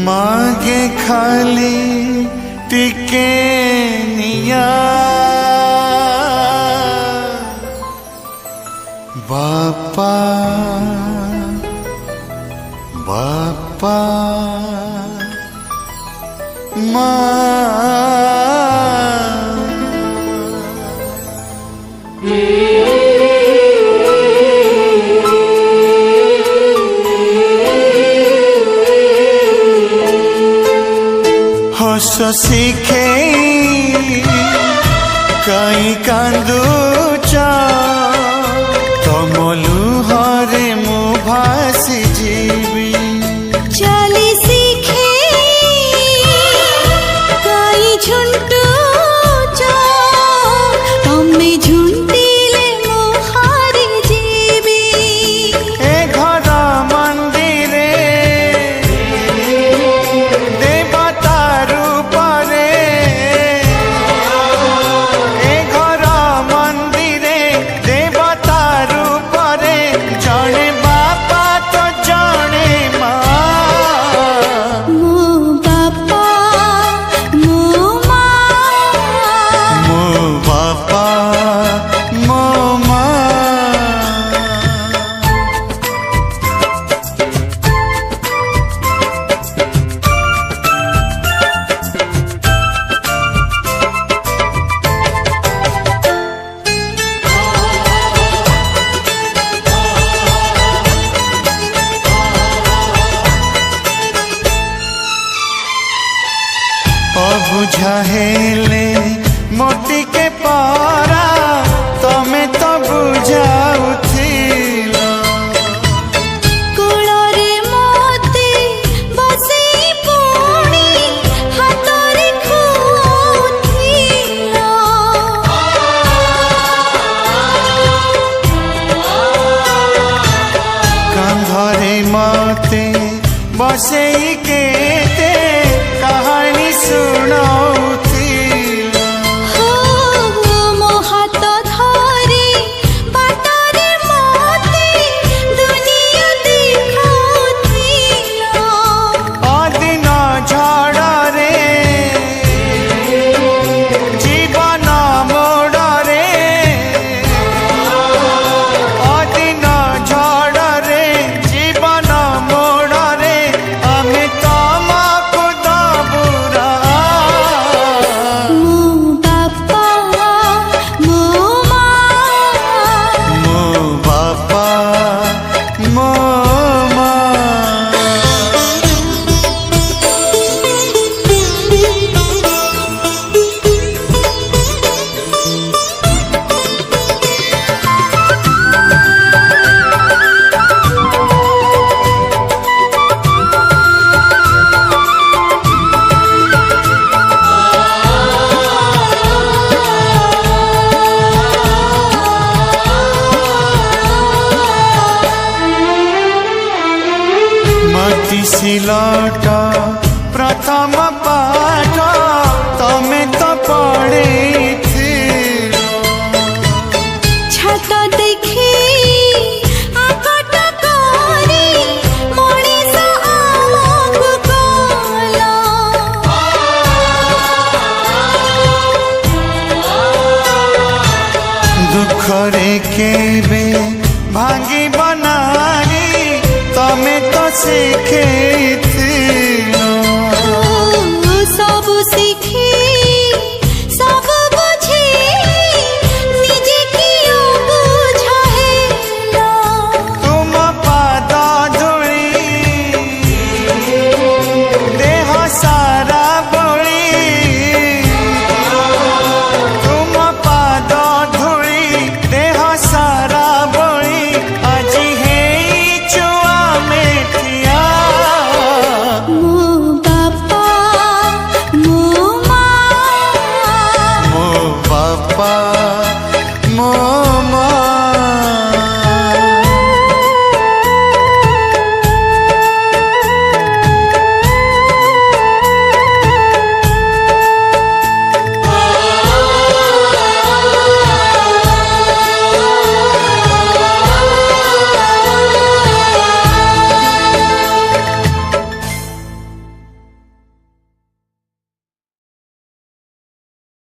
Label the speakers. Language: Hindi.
Speaker 1: मागे खाली टिके निया बापा बापा हस सीखे कई कांदुच तम लुहरे मु भासी जीवी
Speaker 2: चली सीखे कई झुंटुच तमे झुंटिले मु हारी जीवी
Speaker 1: ए घर मंदिरे देवता रूपरे ए घर मंदिरे देवता रूपरे जने बापा तो जने माँ
Speaker 2: मो बापा मो माँ
Speaker 1: मो बापा मो माँ अबुझा हेले मोती के पारा तमे तो बुझाउथिल
Speaker 2: कोଳରେ मोती बसी पुणी हातरे खुथिल
Speaker 1: कांधरे मते बसेई केते कहानी सुनाउथिल
Speaker 2: हो मो हात धरे बाटरे मोती दुनिया देखाउथिल
Speaker 1: अदिन झड़रे जीवन मोड़रे अदिन झड़रे जीवन मोड़रे आमे तमको दबुरा
Speaker 2: मो बापा मो माँ
Speaker 1: मो बापा मो माँ मती सिलट प्रथम पाठ तमे तो पढ़ेथिल
Speaker 2: छात देखी आकट करी मଣିଷ ଆମକୁ କଲା
Speaker 1: दुखरे केबे भांगी बनानी तमे तो शिखेथिल
Speaker 2: सब सीखी सब बुझी निजे कियो बुझाहेला
Speaker 1: तुम पाद धूली देह सारा बड़ी तुम पाद धूली देह सारा बड़ी আজি हेई चुआ मेथिया
Speaker 2: मो बापा मो माँ
Speaker 1: मो बापा